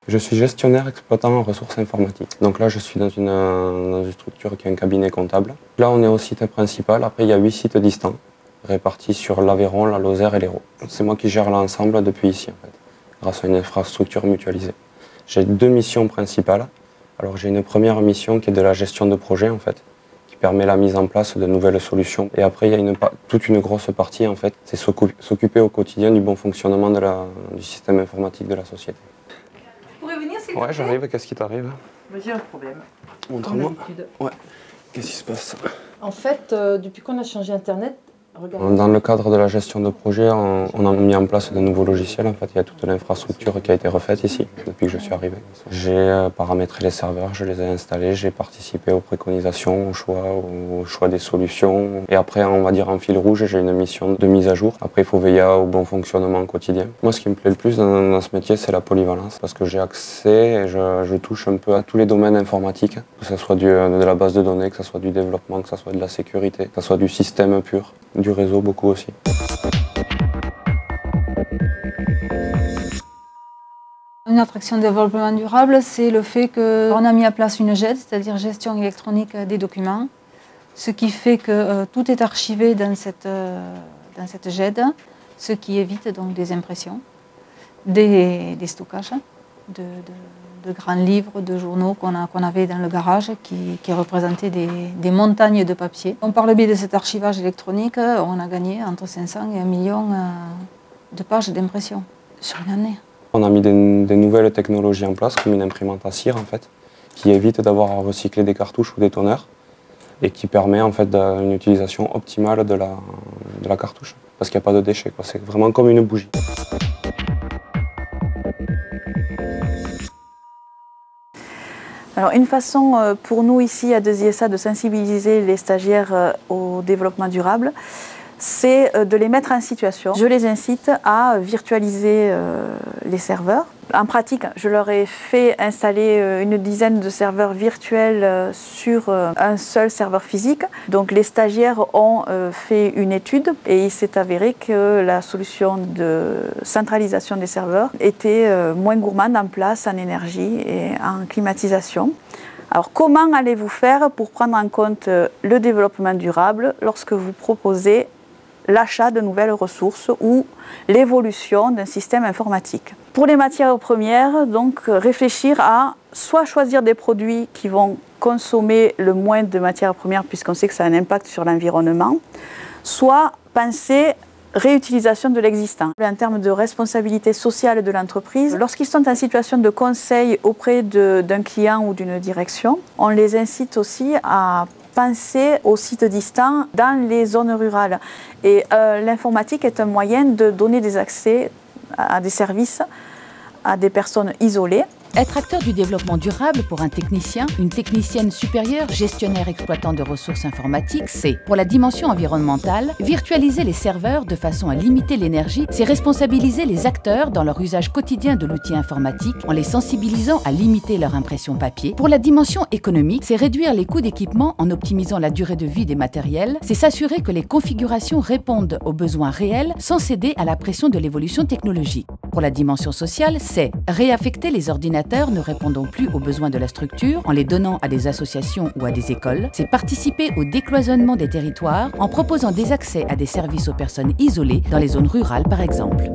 Je suis gestionnaire exploitant en ressources informatiques. Donc là, je suis dans une structure qui est un cabinet comptable. Là, on est au site principal. Après, il y a 8 sites distants, répartis sur l'Aveyron, la Lozère et l'Hérault. C'est moi qui gère l'ensemble depuis ici, en fait, grâce à une infrastructure mutualisée. J'ai 2 missions principales. Alors, j'ai une première mission qui est de la gestion de projet, en fait, qui permet la mise en place de nouvelles solutions. Et après, il y a toute une grosse partie, en fait, c'est s'occuper au quotidien du bon fonctionnement du système informatique de la société. Ouais, j'arrive. Qu'est-ce qui t'arrive? J'ai un problème. Montre-moi. Ouais. Qu'est-ce qui se passe? En fait, depuis qu'on a changé Internet, regarde. Dans le cadre de la gestion de projet, on a mis en place de nouveaux logiciels. En fait, il y a toute l'infrastructure qui a été refaite ici, depuis que je suis arrivé. J'ai paramétré les serveurs, je les ai installés, j'ai participé aux préconisations, au choix des solutions. Et après, on va dire en fil rouge, j'ai une mission de mise à jour. Après, il faut veiller au bon fonctionnement quotidien. Moi, ce qui me plaît le plus dans ce métier, c'est la polyvalence. Parce que j'ai accès et je touche un peu à tous les domaines informatiques. Que ce soit de la base de données, que ce soit du développement, que ce soit de la sécurité, que ce soit du système pur. Du réseau beaucoup aussi. Une attraction de développement durable, c'est le fait qu'on a mis en place une GED, c'est-à-dire gestion électronique des documents, ce qui fait que tout est archivé dans cette GED, ce qui évite donc des impressions, des stockages de grands livres, de journaux qu'on avait dans le garage qui représentaient des montagnes de papier. Par le biais de cet archivage électronique, on a gagné entre 500 et 1 million de pages d'impression sur une année. On a mis des nouvelles technologies en place, comme une imprimante à cire en fait, qui évite d'avoir à recycler des cartouches ou des tonneurs et qui permet en fait une utilisation optimale de la cartouche, parce qu'il n'y a pas de déchets. C'est vraiment comme une bougie. Alors, une façon pour nous ici à 2ISA de sensibiliser les stagiaires au développement durable, c'est de les mettre en situation. Je les incite à virtualiser les serveurs. En pratique, je leur ai fait installer une dizaine de serveurs virtuels sur un seul serveur physique. Donc les stagiaires ont fait une étude et il s'est avéré que la solution de centralisation des serveurs était moins gourmande en place, en énergie et en climatisation. Alors comment allez-vous faire pour prendre en compte le développement durable lorsque vous proposez l'achat de nouvelles ressources ou l'évolution d'un système informatique? Pour les matières premières, donc réfléchir à soit choisir des produits qui vont consommer le moins de matières premières puisqu'on sait que ça a un impact sur l'environnement, soit penser réutilisation de l'existant. En termes de responsabilité sociale de l'entreprise, lorsqu'ils sont en situation de conseil auprès d'un client ou d'une direction, on les incite aussi à penser aux sites distants dans les zones rurales. Et l'informatique est un moyen de donner des accès à des services à des personnes isolées. Être acteur du développement durable pour un technicien, une technicienne supérieure, gestionnaire exploitant de ressources informatiques, c'est, pour la dimension environnementale, virtualiser les serveurs de façon à limiter l'énergie, c'est responsabiliser les acteurs dans leur usage quotidien de l'outil informatique en les sensibilisant à limiter leur impression papier. Pour la dimension économique, c'est réduire les coûts d'équipement en optimisant la durée de vie des matériels, c'est s'assurer que les configurations répondent aux besoins réels sans céder à la pression de l'évolution technologique. Pour la dimension sociale, c'est réaffecter les ordinateurs ne répondant plus aux besoins de la structure en les donnant à des associations ou à des écoles. C'est participer au décloisonnement des territoires en proposant des accès à des services aux personnes isolées dans les zones rurales par exemple.